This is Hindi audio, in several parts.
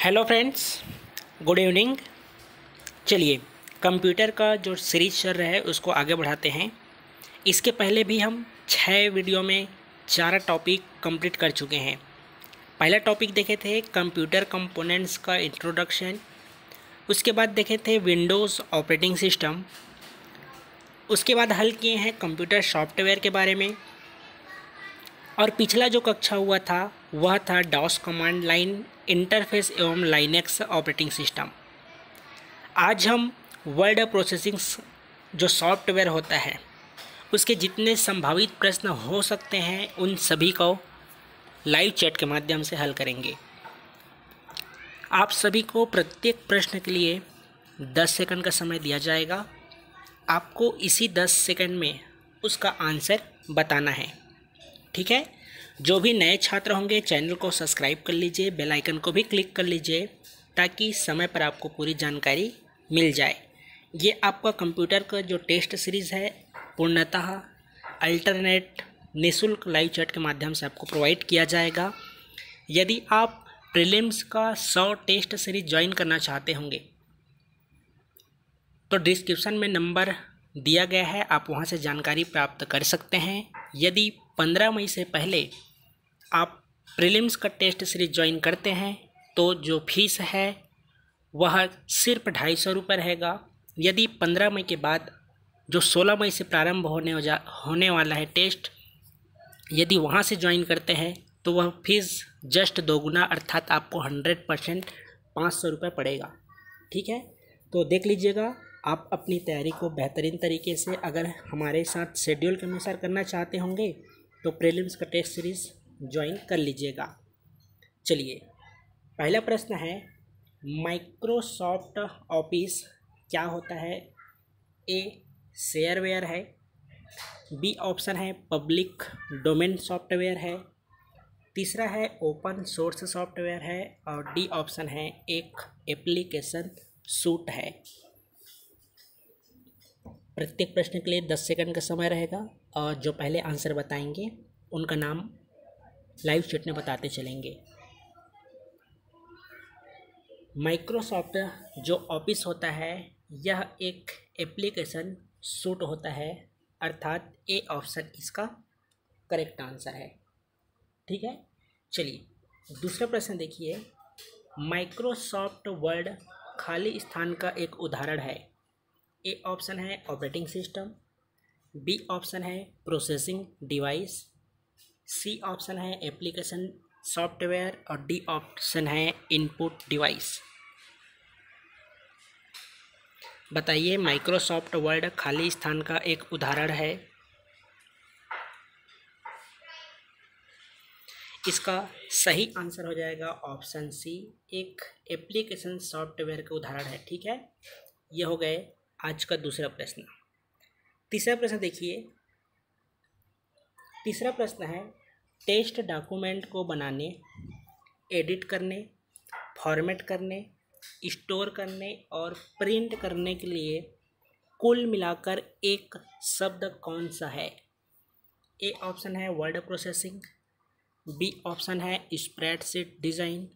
Hello friends, good evening. चलिए, कंप्यूटर का जो सीरीज चल रहा है उसको आगे बढ़ाते हैं। इसके पहले भी हम 6 वीडियो में 4 टॉपिक कंप्लीट कर चुके हैं। पहला टॉपिक देखे थे कंप्यूटर कंपोनेंट्स का इंट्रोडक्शन, उसके बाद देखे थे विंडोज़ ऑपरेटिंग सिस्टम, उसके बाद हल किए हैं कंप्यूटर सॉफ्टवेयर के बारे में, और पिछला जो कक्षा हुआ था वह था डॉस कमांड लाइन इंटरफेस एवं लाइनेक्स ऑपरेटिंग सिस्टम। आज हम वर्ड प्रोसेसिंग जो सॉफ्टवेयर होता है उसके जितने संभावित प्रश्न हो सकते हैं उन सभी को लाइव चैट के माध्यम से हल करेंगे। आप सभी को प्रत्येक प्रश्न के लिए 10 सेकंड का समय दिया जाएगा। आपको इसी 10 सेकंड में उसका आंसर बताना है, ठीक है। जो भी नए छात्र होंगे चैनल को सब्सक्राइब कर लीजिए, बेल आइकन को भी क्लिक कर लीजिए ताकि समय पर आपको पूरी जानकारी मिल जाए। ये आपका कंप्यूटर का जो टेस्ट सीरीज़ है पूर्णतः अल्टरनेट निःशुल्क लाइव चैट के माध्यम से आपको प्रोवाइड किया जाएगा। यदि आप प्रीलिम्स का 100 टेस्ट सीरीज ज्वाइन करना चाहते होंगे तो डिस्क्रिप्शन में नंबर दिया गया है, आप वहां से जानकारी प्राप्त कर सकते हैं। यदि 15 मई से पहले आप प्रीलिम्स का टेस्ट सीरीज ज्वाइन करते हैं तो जो फीस है वह सिर्फ 250 रुपये रहेगा। यदि 15 मई के बाद जो 16 मई से प्रारंभ होने वाला है टेस्ट, यदि वहां से ज्वाइन करते हैं तो वह फीस जस्ट दोगुना अर्थात आपको 100% 500 रुपये पड़ेगा, ठीक है। तो देख लीजिएगा, आप अपनी तैयारी को बेहतरीन तरीके से अगर हमारे साथ शेड्यूल के अनुसार करना चाहते होंगे तो प्रीलिम्स का टेस्ट सीरीज़ ज्वाइन कर लीजिएगा। चलिए, पहला प्रश्न है माइक्रोसॉफ्ट ऑफिस क्या होता है। ए शेयरवेयर है, बी ऑप्शन है पब्लिक डोमेन सॉफ्टवेयर है, तीसरा है ओपन सोर्स सॉफ्टवेयर है, और डी ऑप्शन है एक एप्लीकेशन सूट है। प्रत्येक प्रश्न के लिए 10 सेकंड का समय रहेगा और जो पहले आंसर बताएंगे उनका नाम लाइव चैट में बताते चलेंगे। माइक्रोसॉफ्ट जो ऑफिस होता है यह एक एप्लीकेशन सूट होता है, अर्थात ए ऑप्शन इसका करेक्ट आंसर है, ठीक है। चलिए, दूसरा प्रश्न देखिए, माइक्रोसॉफ्ट वर्ड खाली स्थान का एक उदाहरण है। ए ऑप्शन है ऑपरेटिंग सिस्टम, बी ऑप्शन है प्रोसेसिंग डिवाइस, सी ऑप्शन है एप्लीकेशन सॉफ्टवेयर, और डी ऑप्शन है इनपुट डिवाइस। बताइए, माइक्रोसॉफ्ट वर्ड खाली स्थान का एक उदाहरण है। इसका सही आंसर हो जाएगा ऑप्शन सी, एक एप्लीकेशन सॉफ्टवेयर का उदाहरण है, ठीक है। यह हो गए आज का दूसरा प्रश्न। तीसरा प्रश्न देखिए, तीसरा प्रश्न है टेस्ट डॉक्यूमेंट को बनाने, एडिट करने, फॉर्मेट करने, स्टोर करने और प्रिंट करने के लिए कुल मिलाकर एक शब्द कौन सा है। ए ऑप्शन है वर्ड प्रोसेसिंग, बी ऑप्शन है स्प्रेडशीट डिज़ाइन,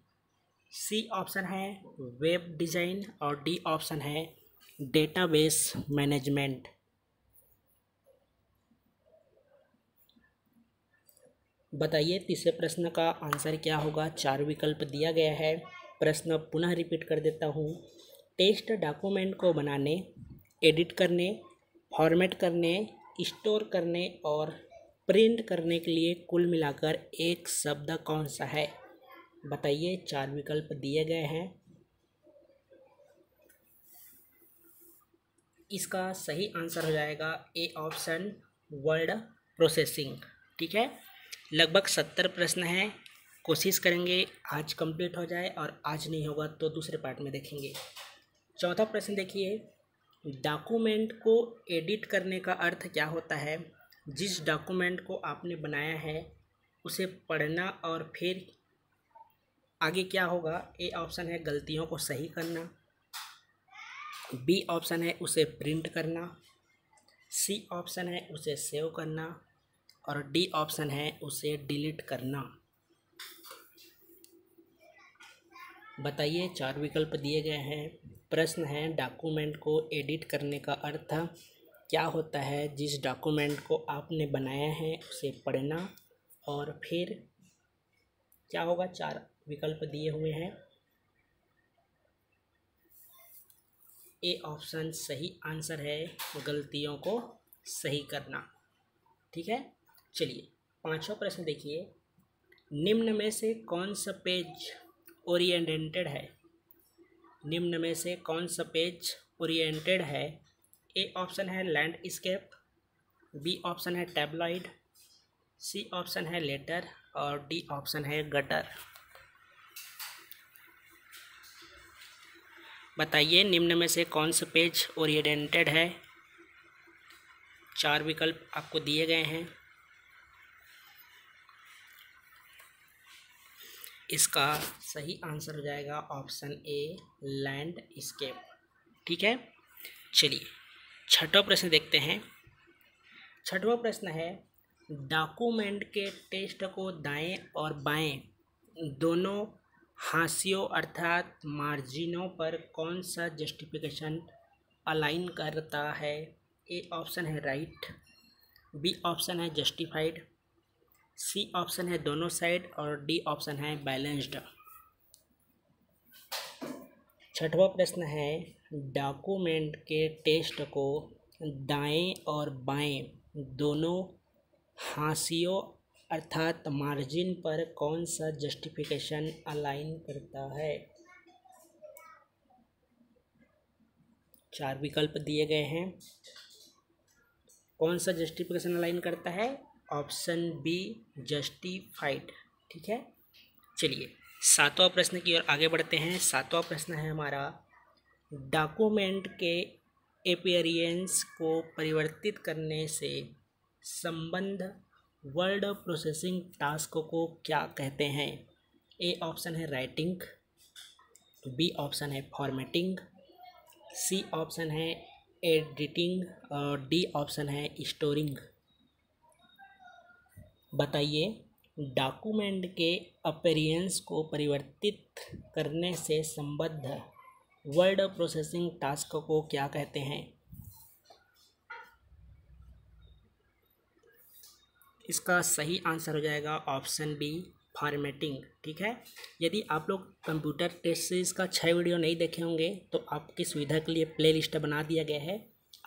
सी ऑप्शन है वेब डिज़ाइन, और डी ऑप्शन है डेटाबेस मैनेजमेंट। बताइए, तीसरे प्रश्न का आंसर क्या होगा। 4 विकल्प दिया गया है। प्रश्न पुनः रिपीट कर देता हूँ। टेस्ट डॉक्यूमेंट को बनाने, एडिट करने, फॉर्मेट करने, स्टोर करने और प्रिंट करने के लिए कुल मिलाकर एक शब्द कौन सा है। बताइए, 4 विकल्प दिए गए हैं। इसका सही आंसर हो जाएगा ए ऑप्शन वर्ड प्रोसेसिंग, ठीक है। लगभग 70 प्रश्न हैं, कोशिश करेंगे आज कंप्लीट हो जाए, और आज नहीं होगा तो दूसरे पार्ट में देखेंगे। चौथा प्रश्न देखिए, डॉक्यूमेंट को एडिट करने का अर्थ क्या होता है। जिस डॉक्यूमेंट को आपने बनाया है उसे पढ़ना और फिर आगे क्या होगा। ए ऑप्शन है गलतियों को सही करना, बी ऑप्शन है उसे प्रिंट करना, सी ऑप्शन है उसे सेव करना, और डी ऑप्शन है उसे डिलीट करना। बताइए, 4 विकल्प दिए गए हैं। प्रश्न है, डॉक्यूमेंट को एडिट करने का अर्थ क्या होता है? जिस डॉक्यूमेंट को आपने बनाया है उसे पढ़ना। और फिर क्या होगा? 4 विकल्प दिए हुए हैं। ए ऑप्शन सही आंसर है, गलतियों को सही करना। ठीक है, चलिए 5वां प्रश्न देखिए। निम्न में से कौन सा पेज ओरिएंटेड है? निम्न में से कौन सा पेज ओरिएंटेड है? ए ऑप्शन है लैंडस्केप, बी ऑप्शन है टैबलॉइड, सी ऑप्शन है लेटर और डी ऑप्शन है गटर। बताइए, निम्न में से कौन सा पेज ओरिएंटेड है? 4 विकल्प आपको दिए गए हैं। इसका सही आंसर हो जाएगा ऑप्शन ए, लैंडस्केप। ठीक है, चलिए 6वां प्रश्न देखते हैं। 6वां प्रश्न है, डॉक्यूमेंट के टेक्स्ट को दाएं और बाएं दोनों हाशियों अर्थात मार्जिनों पर कौन सा जस्टिफिकेशन अलाइन करता है? ए ऑप्शन है राइट, बी ऑप्शन है जस्टिफाइड, सी ऑप्शन है दोनों साइड और डी ऑप्शन है बैलेंस्ड। 6वां प्रश्न है, डॉक्यूमेंट के टेक्स्ट को दाएं और बाएं दोनों हाशियों अर्थात मार्जिन पर कौन सा जस्टिफिकेशन अलाइन करता है? 4 विकल्प दिए गए हैं। कौन सा जस्टिफिकेशन अलाइन करता है? Option B, justified. ठीक है, चलिए 7वां प्रश्न की ओर आगे बढ़ते हैं। 7वां प्रश्न है हमारा, डॉक्यूमेंट के अपीयरेंस को परिवर्तित करने से संबंध वर्ड प्रोसेसिंग टास्क को क्या कहते हैं? ए ऑप्शन है राइटिंग, बी ऑप्शन है फॉर्मेटिंग, सी ऑप्शन है एडिटिंग और डी ऑप्शन है स्टोरिंग। बताइए, डॉक्यूमेंट के अपीयरेंस को परिवर्तित करने से संबद्ध वर्ड प्रोसेसिंग टास्क को क्या कहते हैं? इसका सही आंसर हो जाएगा ऑप्शन बी, फॉर्मेटिंग। ठीक है, यदि आप लोग कंप्यूटर टेस्ट सीरीज का 6 वीडियो नहीं देखे होंगे तो आपकी सुविधा के लिए प्लेलिस्ट बना दिया गया है,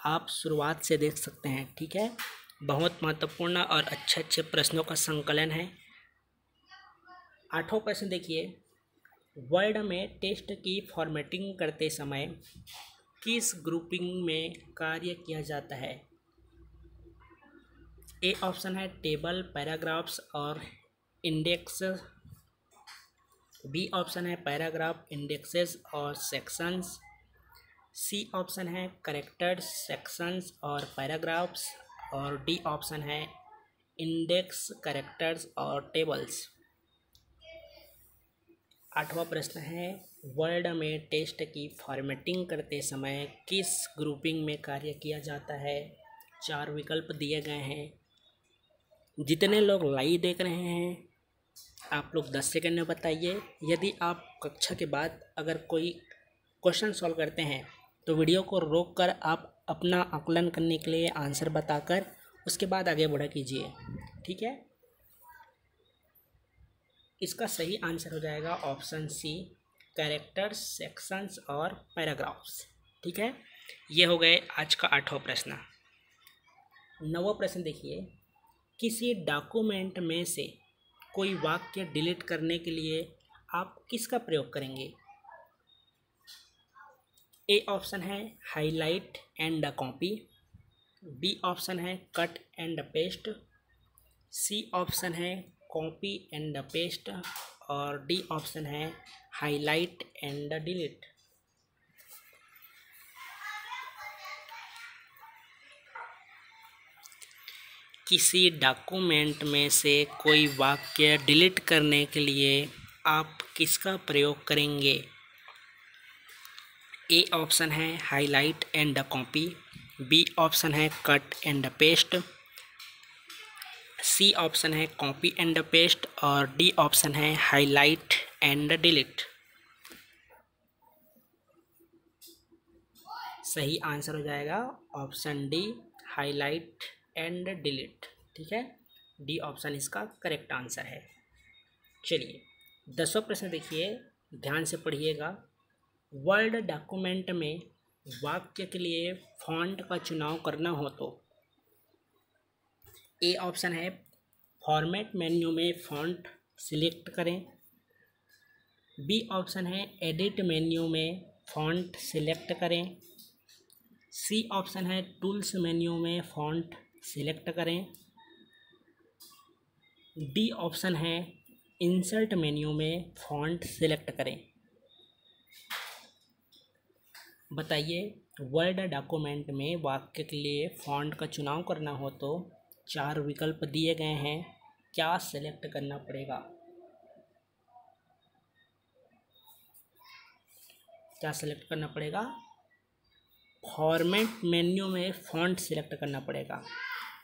आप शुरुआत से देख सकते हैं। ठीक है, बहुत महत्वपूर्ण और अच्छे अच्छे प्रश्नों का संकलन है। 8वां प्रश्न देखिए, वर्ड में टेक्स्ट की फॉर्मेटिंग करते समय किस ग्रुपिंग में कार्य किया जाता है? ए ऑप्शन है टेबल, पैराग्राफ्स और इंडेक्स, बी ऑप्शन है पैराग्राफ, इंडेक्सेस और सेक्शंस, सी ऑप्शन है कैरेक्टर्स, सेक्शंस और पैराग्राफ्स और डी ऑप्शन है इंडेक्स, कैरेक्टर्स और टेबल्स। 8वां प्रश्न है, वर्ड में टेक्स्ट की फॉर्मेटिंग करते समय किस ग्रुपिंग में कार्य किया जाता है? 4 विकल्प दिए गए हैं। जितने लोग लाइव देख रहे हैं आप लोग 10 सेकंड में बताइए। यदि आप कक्षा के बाद अगर कोई क्वेश्चन सॉल्व करते हैं तो वीडियो को रोककर आप अपना आकलन करने के लिए आंसर बताकर उसके बाद आगे बढ़ा कीजिए। ठीक है, इसका सही आंसर हो जाएगा ऑप्शन सी, कैरेक्टर्स, सेक्शंस और पैराग्राफ्स। ठीक है, ये हो गए आज का 8वां प्रश्न। 9वां प्रश्न देखिए, किसी डॉक्यूमेंट में से कोई वाक्य डिलीट करने के लिए आप किसका प्रयोग करेंगे? ए ऑप्शन है highlight and copy, B option है cut and paste, C option है कॉपी एंड पेस्ट और डी ऑप्शन है हाईलाइट एंड डिलीट। किसी डॉक्यूमेंट में से कोई वाक्य डिलीट करने के लिए आप किसका प्रयोग करेंगे? ए ऑप्शन है highlight and copy, B option है cut and paste, C option है कॉपी एंड पेस्ट और डी ऑप्शन है हाईलाइट एंड डिलीट। सही आंसर हो जाएगा option D, highlight and delete. ठीक है, डी ऑप्शन इसका करेक्ट आंसर है। चलिए 10वां प्रश्न देखिए, ध्यान से पढ़िएगा। वर्ड डॉक्यूमेंट में वाक्य के लिए फॉन्ट का चुनाव करना हो तो ए ऑप्शन है फॉर्मेट मेन्यू में फॉन्ट सिलेक्ट करें, बी ऑप्शन है एडिट मेन्यू में फॉन्ट सिलेक्ट करें, सी ऑप्शन है टूल्स मेन्यू में फॉन्ट सिलेक्ट करें, डी ऑप्शन है इंसर्ट मेन्यू में फॉन्ट सिलेक्ट करें। बताइए, वर्ड डॉक्यूमेंट में वाक्य के लिए फॉन्ट का चुनाव करना हो तो 4 विकल्प दिए गए हैं, क्या सिलेक्ट करना पड़ेगा? क्या सिलेक्ट करना पड़ेगा? फॉर्मेट मेन्यू में फॉन्ट सिलेक्ट करना पड़ेगा।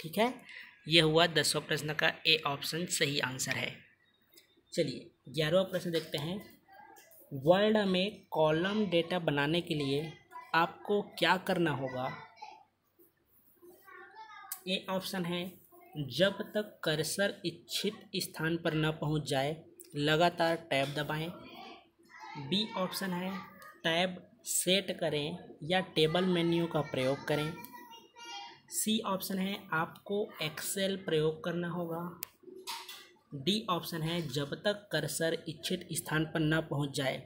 ठीक है, यह हुआ 10वां प्रश्न का ए ऑप्शन सही आंसर है। चलिए 11वां प्रश्न देखते हैं। वर्ड में कॉलम डेटा बनाने के लिए आपको क्या करना होगा? ए ऑप्शन है जब तक कर्सर इच्छित स्थान पर न पहुंच जाए लगातार टैब दबाएं, बी ऑप्शन है टैब सेट करें या टेबल मेन्यू का प्रयोग करें, सी ऑप्शन है आपको एक्सेल प्रयोग करना होगा, डी ऑप्शन है जब तक कर्सर इच्छित स्थान पर न पहुंच जाए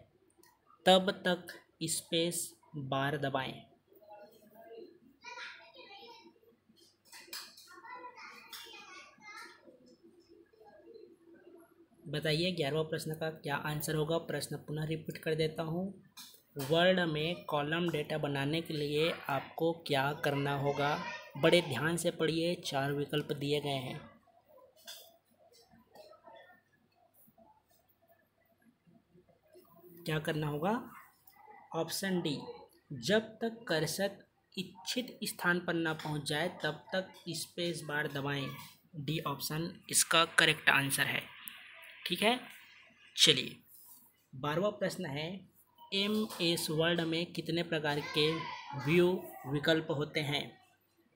तब तक स्पेस बार दबाएं। बताइए 11वां प्रश्न का क्या आंसर होगा? प्रश्न पुनः रिपीट कर देता हूँ। वर्ड में कॉलम डेटा बनाने के लिए आपको क्या करना होगा? बड़े ध्यान से पढ़िए, 4 विकल्प दिए गए हैं। क्या करना होगा? ऑप्शन डी, जब तक कर्सर इच्छित स्थान पर न पहुंच जाए तब तक स्पेस बार दबाएं। डी ऑप्शन इसका करेक्ट आंसर है। ठीक है, चलिए 12वां प्रश्न है, MS वर्ड में कितने प्रकार के व्यू विकल्प होते हैं?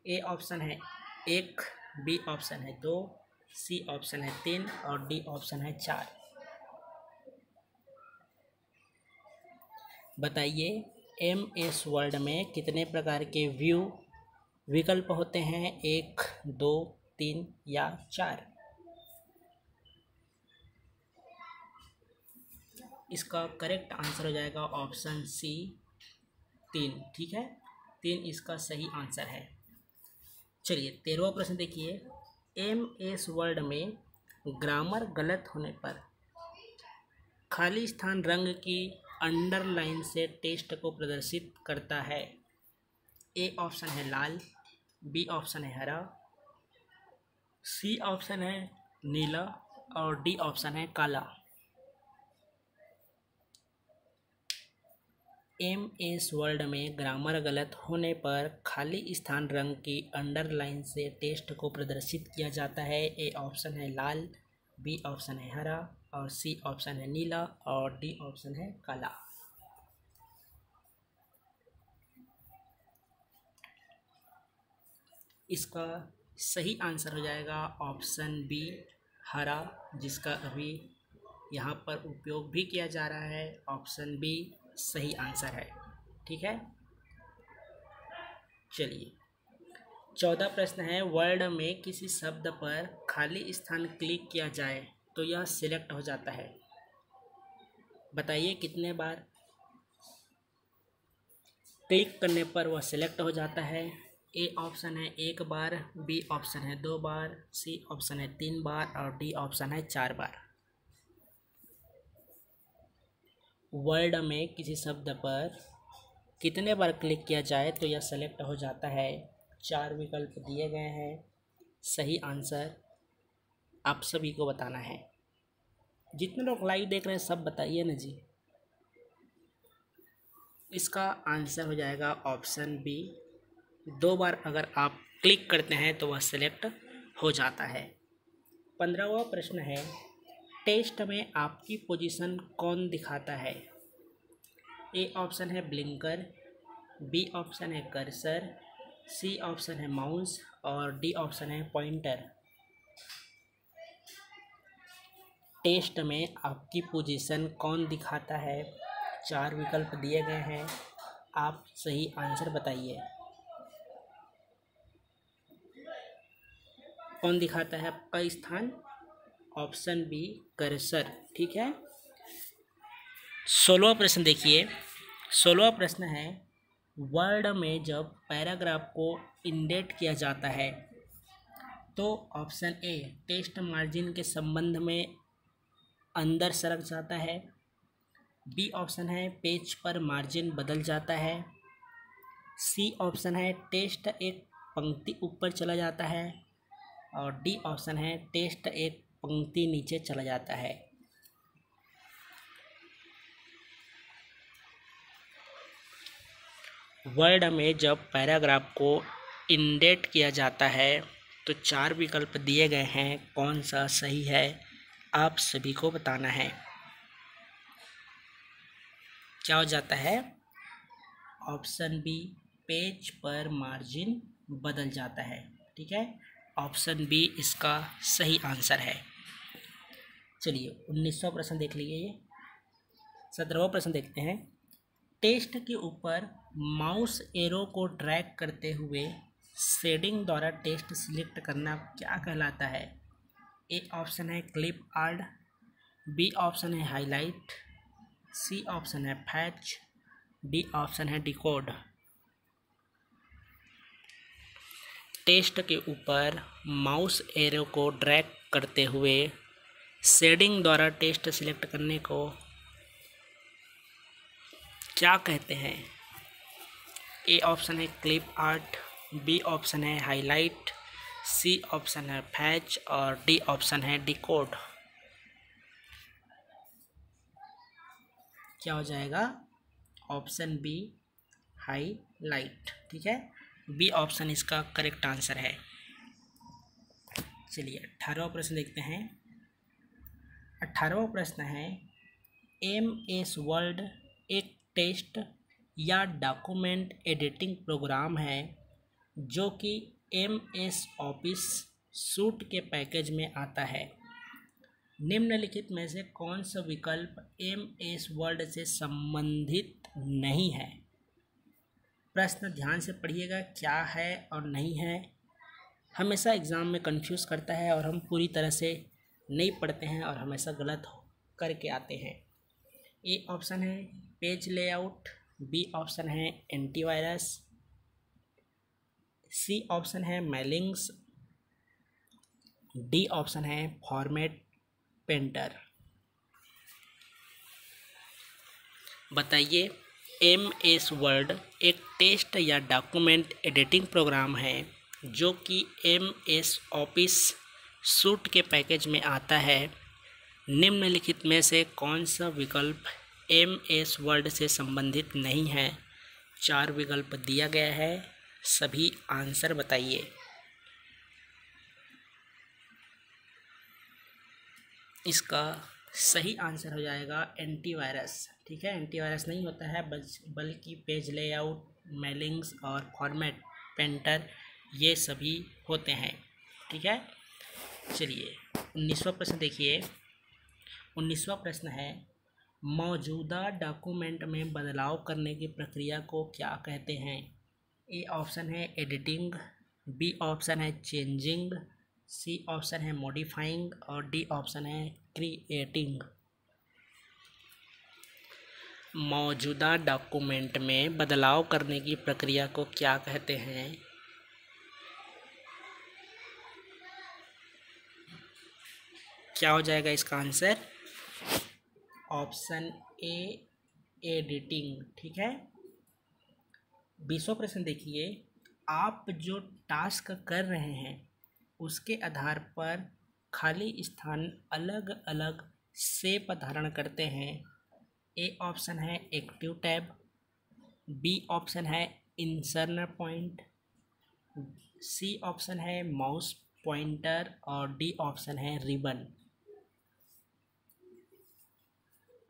ए ऑप्शन है 1, बी ऑप्शन है 2, सी ऑप्शन है 3 और डी ऑप्शन है 4। बताइए, MS वर्ड में कितने प्रकार के व्यू विकल्प होते हैं? 1, 2, 3 या 4? इसका करेक्ट आंसर हो जाएगा ऑप्शन सी, 3। ठीक है, 3 इसका सही आंसर है। चलिए 13वां प्रश्न देखिए। MS वर्ड में ग्रामर गलत होने पर खाली स्थान रंग की अंडरलाइन से टेक्स्ट को प्रदर्शित करता है। ए ऑप्शन है लाल, बी ऑप्शन है हरा, सी ऑप्शन है नीला और डी ऑप्शन है काला। MS वर्ड में ग्रामर गलत होने पर खाली स्थान रंग की अंडरलाइन से टेक्स्ट को प्रदर्शित किया जाता है। ए ऑप्शन है लाल, बी ऑप्शन है हरा और सी ऑप्शन है नीला और डी ऑप्शन है काला। इसका सही आंसर हो जाएगा ऑप्शन बी, हरा, जिसका अभी यहाँ पर उपयोग भी किया जा रहा है। ऑप्शन बी सही आंसर है। ठीक है, चलिए 14 प्रश्न है, वर्ड में किसी शब्द पर खाली स्थान क्लिक किया जाए तो यह सिलेक्ट हो जाता है। बताइए कितने बार क्लिक करने पर वह सिलेक्ट हो जाता है? ए ऑप्शन है 1 बार, बी ऑप्शन है 2 बार, सी ऑप्शन है 3 बार और डी ऑप्शन है 4 बार। वर्ड में किसी शब्द पर कितने बार क्लिक किया जाए तो यह सेलेक्ट हो जाता है? 4 विकल्प दिए गए हैं, सही आंसर आप सभी को बताना है। जितने लोग लाइव देख रहे हैं सब बताइए ना जी। इसका आंसर हो जाएगा ऑप्शन बी, 2 बार अगर आप क्लिक करते हैं तो वह सेलेक्ट हो जाता है। 15वां प्रश्न है, टेक्स्ट में आपकी पोजीशन कौन दिखाता है? ए ऑप्शन है ब्लिंकर, बी ऑप्शन है कर्सर, सी ऑप्शन है माउस और डी ऑप्शन है पॉइंटर। टेस्ट में आपकी पोजीशन कौन दिखाता है? 4 विकल्प दिए गए हैं, आप सही आंसर बताइए। कौन दिखाता है आपका स्थान? Option B cursor. ठीक है। 16वां प्रश्न देखिए। 16वां प्रश्न है, वर्ड में जब पैराग्राफ को इंडेंट किया जाता है तो ऑप्शन ए टेक्स्ट मार्जिन के संबंध में अंदर सरक जाता है, बी ऑप्शन है पेज पर मार्जिन बदल जाता है, सी ऑप्शन है टेक्स्ट एक पंक्ति ऊपर चला जाता है और डी ऑप्शन है टेक्स्ट एक पंक्ति नीचे चला जाता है। वर्ड में जब पैराग्राफ को इंडेंट किया जाता है तो 4 विकल्प दिए गए हैं, कौन सा सही है आप सभी को बताना है। क्या हो जाता है? ऑप्शन बी पेज पर मार्जिन बदल जाता है। ठीक है, ऑप्शन बी इसका सही आंसर है। चलिए 19वां प्रश्न देख लीजिए। 17वां प्रश्न देखते हैं। टेक्स्ट के ऊपर माउस एरो को ड्रैग करते हुए शेडिंग द्वारा टेक्स्ट सिलेक्ट करना क्या कहलाता है? ए ऑप्शन है क्लिप आर्ट, बी ऑप्शन है हाईलाइट, सी ऑप्शन है फैच, डी ऑप्शन है डिकोड। टेक्स्ट के ऊपर माउस एरो को ड्रैग करते हुए शेडिंग द्वारा टेक्स्ट सिलेक्ट करने को क्या कहते हैं? ए ऑप्शन है क्लिप आर्ट, बी ऑप्शन है हाईलाइट, सी ऑप्शन है फैच और डी ऑप्शन है डिकोड। क्या हो जाएगा? Option B highlight. ठीक है, बी ऑप्शन इसका करेक्ट आंसर है। चलिए 18वां प्रश्न देखते हैं। 18वां प्रश्न है, MS वर्ड एक टेक्स्ट या डॉक्यूमेंट एडिटिंग प्रोग्राम है जो कि MS ऑफिस सूट के पैकेज में आता है। निम्नलिखित में से कौन सा विकल्प MS वर्ड से संबंधित नहीं है? प्रश्न ध्यान से पढ़िएगा, क्या है और नहीं है। हमेशा एग्ज़ाम में कंफ्यूज करता है और हम पूरी तरह से नहीं पढ़ते हैं और हमेशा गलत करके आते हैं। ए ऑप्शन है पेज लेआउट, बी ऑप्शन है एंटीवायरस, सी ऑप्शन है मेलिंग्स, डी ऑप्शन है फॉर्मेट पेंटर। बताइए, MS वर्ड एक टेक्स्ट या डॉक्यूमेंट एडिटिंग प्रोग्राम है जो कि MS ऑफिस सूट के पैकेज में आता है। निम्नलिखित में से कौन सा विकल्प MS वर्ड से संबंधित नहीं है? 4 विकल्प दिया गया है, सभी आंसर बताइए। इसका सही आंसर हो जाएगा एंटीवायरस। ठीक है, एंटीवायरस नहीं होता है बल्कि पेज लेआउट, मेलिंग्स और फॉर्मेट पेंटर ये सभी होते हैं। ठीक है, चलिए 19वां प्रश्न देखिए। 19वां प्रश्न है, मौजूदा डॉक्यूमेंट में बदलाव करने की प्रक्रिया को क्या कहते हैं? ए ऑप्शन है एडिटिंग, बी ऑप्शन है चेंजिंग, सी ऑप्शन है मॉडिफाइंग और डी ऑप्शन है क्रिएटिंग। मौजूदा डॉक्यूमेंट में बदलाव करने की प्रक्रिया को क्या कहते हैं? क्या हो जाएगा इसका आंसर? Option A editing. ठीक है, 20वां प्रश्न देखिए। आप जो टास्क कर रहे हैं उसके आधार पर खाली स्थान अलग अलग शेप धारण करते हैं। ए ऑप्शन है एक्टिव टैब, बी ऑप्शन है इंसर्ट पॉइंट, सी ऑप्शन है माउस पॉइंटर और डी ऑप्शन है रिबन।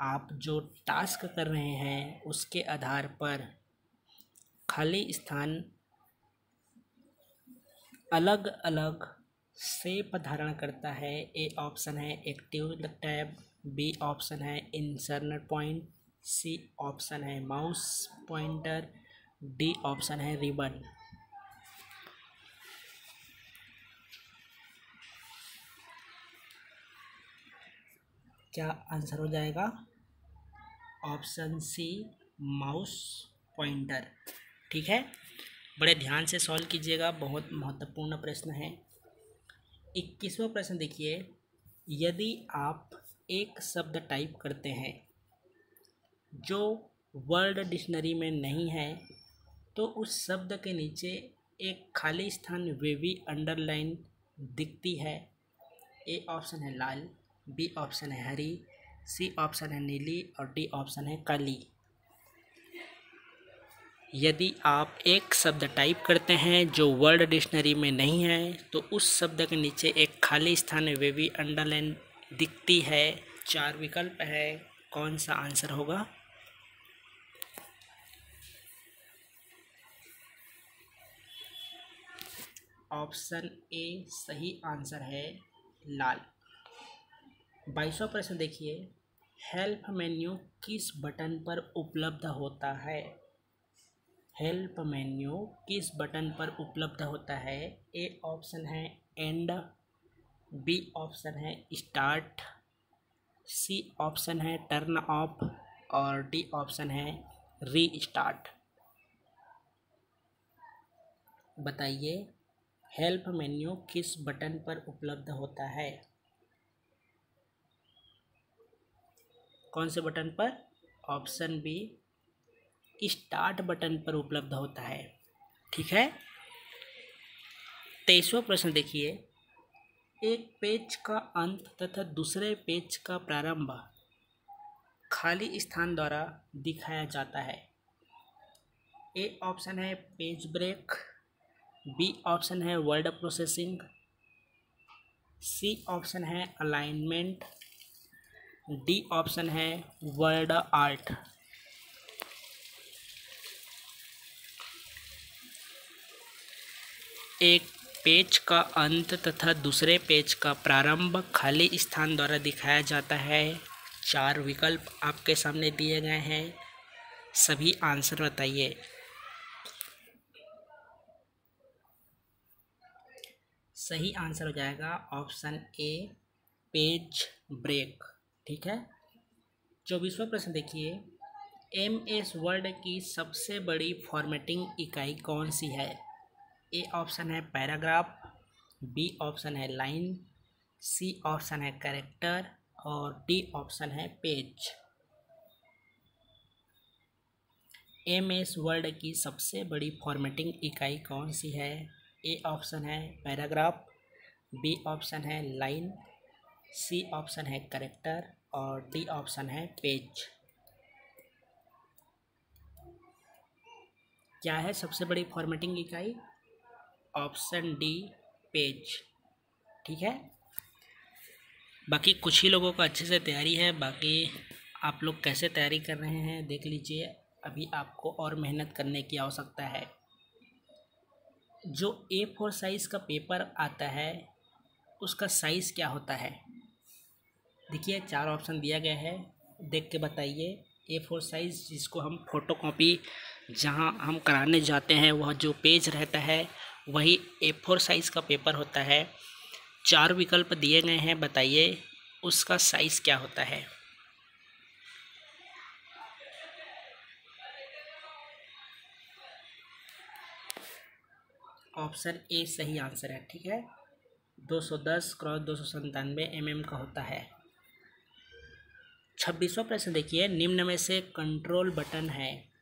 आप जो टास्क कर रहे हैं उसके आधार पर खाली स्थान अलग अलग शेप धारण करता है। ए ऑप्शन है एक्टिव टैब, बी ऑप्शन है इंसर्ट पॉइंट, सी ऑप्शन है माउस पॉइंटर, डी ऑप्शन है रिबन। क्या आंसर हो जाएगा? Option C mouse pointer. ठीक है, बड़े ध्यान से सॉल्व कीजिएगा, बहुत महत्वपूर्ण प्रश्न है। 21वां प्रश्न देखिए, यदि आप एक शब्द टाइप करते हैं जो वर्ड डिक्शनरी में नहीं है तो उस शब्द के नीचे एक खाली स्थान वेवी अंडरलाइन दिखती है। ए ऑप्शन है लाल, बी ऑप्शन है हरी, सी ऑप्शन है नीली और डी ऑप्शन है काली। यदि आप एक शब्द टाइप करते हैं जो वर्ड डिक्शनरी में नहीं है तो उस शब्द के नीचे एक खाली स्थान वेवी अंडरलाइन दिखती है। 4 विकल्प है, कौन सा आंसर होगा? ऑप्शन ए सही आंसर है, लाल। 22वां प्रश्न देखिए, हेल्प मेन्यू किस बटन पर उपलब्ध होता है? हेल्प मेन्यू किस बटन पर उपलब्ध होता है? ए ऑप्शन है एंड, बी ऑप्शन है स्टार्ट, सी ऑप्शन है टर्न ऑफ और डी ऑप्शन है री स्टार्ट। बताइए, हेल्प मेन्यू किस बटन पर उपलब्ध होता है? कौन से बटन पर? ऑप्शन बी स्टार्ट बटन पर उपलब्ध होता है। ठीक है, 23वां प्रश्न देखिए, एक पेज का अंत तथा दूसरे पेज का प्रारंभ खाली स्थान द्वारा दिखाया जाता है। ए ऑप्शन है पेज ब्रेक, बी ऑप्शन है वर्ड प्रोसेसिंग, सी ऑप्शन है अलाइनमेंट, डी ऑप्शन है वर्ड आर्ट। एक पेज का अंत तथा दूसरे पेज का प्रारंभ खाली स्थान द्वारा दिखाया जाता है। 4 विकल्प आपके सामने दिए गए हैं, सभी आंसर बताइए। सही आंसर हो जाएगा ऑप्शन ए पेज ब्रेक। ठीक है, 24वां प्रश्न देखिए, MS वर्ड की सबसे बड़ी फॉर्मेटिंग इकाई कौन सी है? ए ऑप्शन है पैराग्राफ, बी ऑप्शन है लाइन, सी ऑप्शन है कैरेक्टर और डी ऑप्शन है पेज। MS वर्ड की सबसे बड़ी फॉर्मेटिंग इकाई कौन सी है? ए ऑप्शन है पैराग्राफ, बी ऑप्शन है लाइन, सी ऑप्शन है कैरेक्टर और डी ऑप्शन है पेज। क्या है सबसे बड़ी फॉर्मेटिंग इकाई? Option D page. ठीक है, बाकी कुछ ही लोगों का अच्छे से तैयारी है, बाकी आप लोग कैसे तैयारी कर रहे हैं देख लीजिए। अभी आपको और मेहनत करने की आवश्यकता है। जो A4 साइज़ का पेपर आता है उसका साइज़ क्या होता है? देखिए 4 ऑप्शन दिया गया है, देख के बताइए। A4 साइज़ जिसको हम फोटोकॉपी जहां हम कराने जाते हैं वह जो पेज रहता है वही A4 साइज़ का पेपर होता है। 4 विकल्प दिए गए हैं, बताइए उसका साइज़ क्या होता है? ऑप्शन ए सही आंसर है। ठीक है, 210x297 mm का होता है। 26वां प्रश्न देखिए, निम्न में से कंट्रोल बटन है,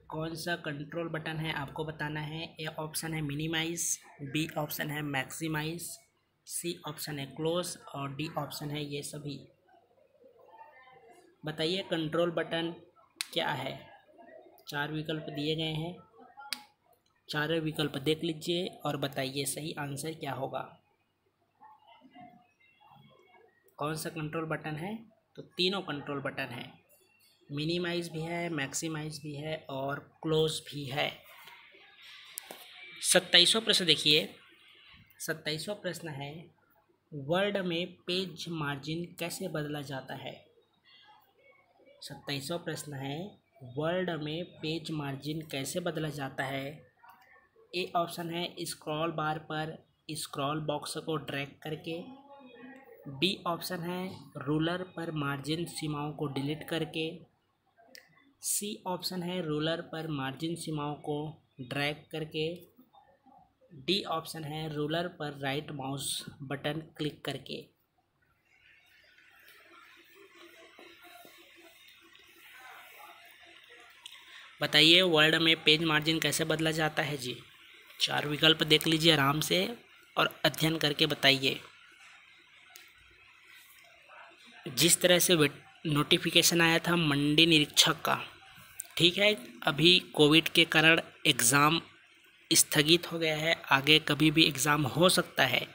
कौन सा कंट्रोल बटन है आपको बताना है। ए ऑप्शन है मिनिमाइज, बी ऑप्शन है मैक्सिमाइज, सी ऑप्शन है क्लोज और डी ऑप्शन है ये सभी। बताइए कंट्रोल बटन क्या है? 4 विकल्प दिए गए हैं, चारों विकल्प देख लीजिए और बताइए सही आंसर क्या होगा। कौन सा कंट्रोल बटन है? तो तीनों कंट्रोल बटन है। मिनिमाइज भी है, मैक्सिमाइज भी है और क्लोज भी है। 27वां प्रश्न देखिए। 27वां प्रश्न है, वर्ड में पेज मार्जिन कैसे बदला जाता है। 27वां प्रश्न है, वर्ड में पेज मार्जिन कैसे बदला जाता है। ए ऑप्शन है स्क्रॉल बार पर स्क्रॉल बॉक्स को ड्रैग करके। बी ऑप्शन है रूलर पर मार्जिन सीमाओं को डिलीट करके। सी ऑप्शन है रूलर पर मार्जिन सीमाओं को ड्रैग करके। डी ऑप्शन है रूलर पर राइट माउस बटन क्लिक करके। बताइए वर्ड में पेज मार्जिन कैसे बदला जाता है जी। 4 विकल्प देख लीजिए आराम से और अध्ययन करके बताइए। जिस तरह से नोटिफिकेशन आया था मंडी निरीक्षक का, ठीक है, अभी कोविड के कारण एग्ज़ाम स्थगित हो गया है, आगे कभी भी एग्ज़ाम हो सकता है,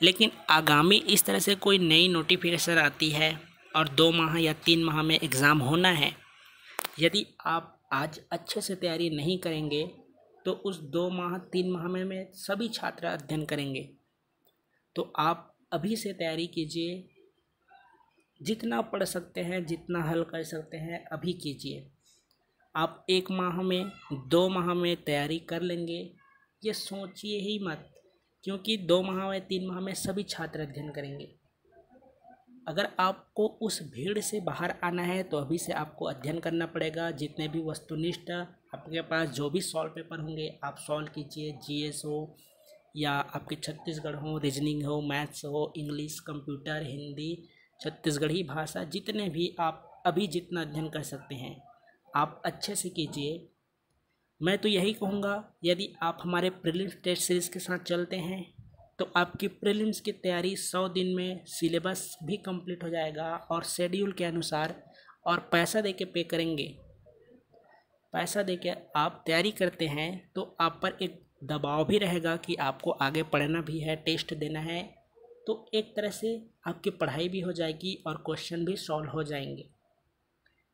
लेकिन आगामी इस तरह से कोई नई नोटिफिकेशन आती है और 2 माह या 3 माह में एग्ज़ाम होना है। यदि आप आज अच्छे से तैयारी नहीं करेंगे तो उस 2 माह 3 माह में सभी छात्र अध्ययन करेंगे। तो आप अभी से तैयारी कीजिए, जितना पढ़ सकते हैं, जितना हल कर सकते हैं अभी कीजिए। आप 1 माह में 2 माह में तैयारी कर लेंगे ये सोचिए ही मत, क्योंकि 2 माह में 3 माह में सभी छात्र अध्ययन करेंगे। अगर आपको उस भीड़ से बाहर आना है तो अभी से आपको अध्ययन करना पड़ेगा। जितने भी वस्तुनिष्ठ आपके पास जो भी सॉल्व पेपर होंगे आप सॉल्व कीजिए, जीएस हो या आपके छत्तीसगढ़ हो, रीजनिंग हो, मैथ्स हो, इंग्लिश, कंप्यूटर, हिंदी, छत्तीसगढ़ी भाषा, जितने भी आप अभी जितना अध्ययन कर सकते हैं आप अच्छे से कीजिए। मैं तो यही कहूँगा, यदि आप हमारे प्रीलिम्स टेस्ट सीरीज़ के साथ चलते हैं तो आपकी प्रीलिम्स की तैयारी 100 दिन में सिलेबस भी कंप्लीट हो जाएगा और शेड्यूल के अनुसार, और पैसा दे के पे करेंगे। पैसा दे के आप तैयारी करते हैं तो आप पर एक दबाव भी रहेगा कि आपको आगे पढ़ना भी है, टेस्ट देना है, तो एक तरह से आपकी पढ़ाई भी हो जाएगी और क्वेश्चन भी सॉल्व हो जाएंगे।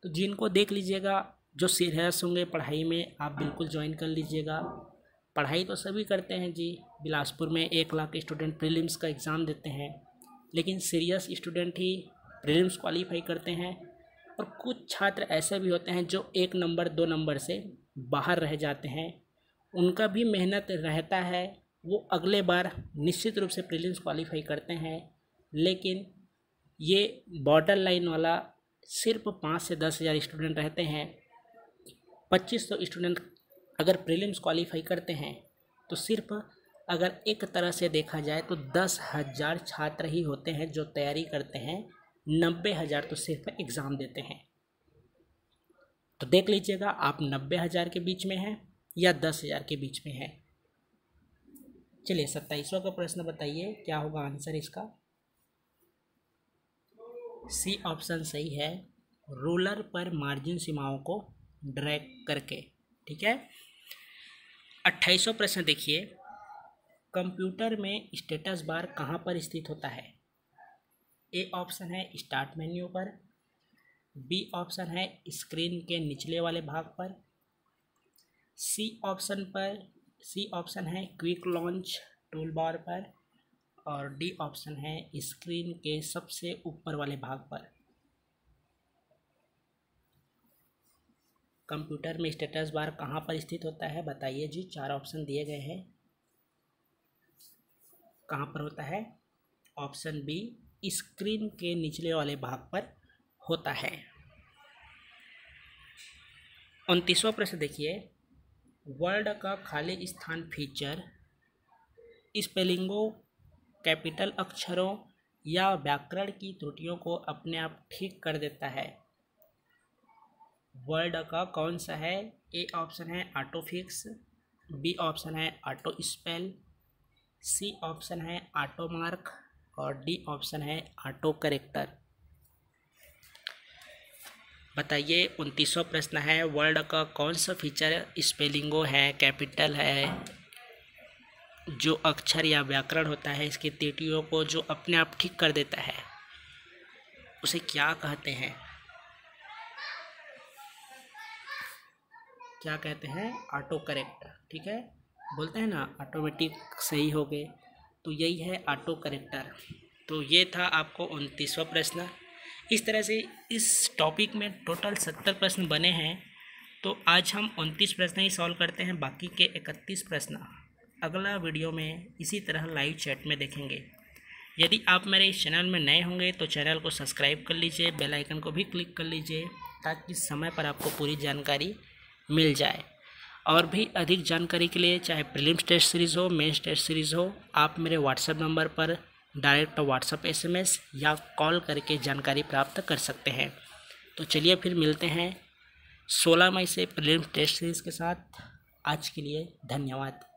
तो जिनको देख लीजिएगा जो सीरियस होंगे पढ़ाई में, आप बिल्कुल ज्वाइन कर लीजिएगा। पढ़ाई तो सभी करते हैं जी, बिलासपुर में 1 लाख स्टूडेंट प्रीलिम्स का एग्ज़ाम देते हैं, लेकिन सीरियस स्टूडेंट ही प्रीलिम्स क्वालिफाई करते हैं। और कुछ छात्र ऐसे भी होते हैं जो 1 नंबर 2 नंबर से बाहर रह जाते हैं, उनका भी मेहनत रहता है, वो अगले बार निश्चित रूप से प्रीलिम्स क्वालिफाई करते हैं। लेकिन ये बॉर्डर लाइन वाला सिर्फ 5 से 10 हज़ार स्टूडेंट रहते हैं। 2500 स्टूडेंट अगर प्रीलिम्स क्वालिफाई करते हैं तो सिर्फ अगर एक तरह से देखा जाए तो 10,000 छात्र ही होते हैं जो तैयारी करते हैं, 90,000 तो सिर्फ एग्ज़ाम देते हैं। तो देख लीजिएगा आप 90,000 के बीच में हैं या 10,000 के बीच में हैं। चलिए 27वां का प्रश्न बताइए क्या होगा आंसर इसका। सी ऑप्शन सही है, रूलर पर मार्जिन सीमाओं को ड्रैग करके, ठीक है। 28वां प्रश्न देखिए, कंप्यूटर में स्टेटस बार कहाँ पर स्थित होता है। ए ऑप्शन है स्टार्ट मेन्यू पर। बी ऑप्शन है स्क्रीन के निचले वाले भाग पर। सी ऑप्शन है क्विक लॉन्च टूल बार पर। और डी ऑप्शन है स्क्रीन के सबसे ऊपर वाले भाग पर। कंप्यूटर में स्टेटस बार कहाँ पर स्थित होता है बताइए जी। 4 ऑप्शन दिए गए हैं, कहाँ पर होता है। ऑप्शन बी स्क्रीन के निचले वाले भाग पर होता है। 29वां प्रश्न देखिए, वर्ड का खाली स्थान फीचर स्पेलिंगों, कैपिटल अक्षरों या व्याकरण की त्रुटियों को अपने आप ठीक कर देता है। वर्ड का कौन सा है। ए ऑप्शन है ऑटो फिक्स। बी ऑप्शन है ऑटो स्पेल। सी ऑप्शन है ऑटो मार्क। और डी ऑप्शन है ऑटो करेक्टर। बताइए 29वां प्रश्न है, वर्ड का कौन सा फीचर स्पेलिंगों है, कैपिटल है, जो अक्षर या व्याकरण होता है इसकी त्रुटियों को जो अपने आप ठीक कर देता है, उसे क्या कहते हैं। क्या कहते हैं, ऑटो करेक्ट। ठीक है, बोलते हैं ना ऑटोमेटिक सही हो गए, तो यही है ऑटो करेक्टर। तो ये था आपको 29वां प्रश्न। इस तरह से इस टॉपिक में टोटल 70 प्रश्न बने हैं। तो आज हम 29 प्रश्न ही सॉल्व करते हैं, बाकी के 31 प्रश्न अगला वीडियो में इसी तरह लाइव चैट में देखेंगे। यदि आप मेरे इस चैनल में नए होंगे तो चैनल को सब्सक्राइब कर लीजिए, बेल आइकन को भी क्लिक कर लीजिए, ताकि समय पर आपको पूरी जानकारी मिल जाए। और भी अधिक जानकारी के लिए, चाहे प्रीलिम्स टेस्ट सीरीज़ हो, मेंस टेस्ट सीरीज़ हो, आप मेरे व्हाट्सएप नंबर पर डायरेक्ट व्हाट्सएप SMS या कॉल करके जानकारी प्राप्त कर सकते हैं। तो चलिए फिर मिलते हैं 16 मई से प्रीलिम्स टेस्ट सीरीज़ के साथ। आज के लिए धन्यवाद।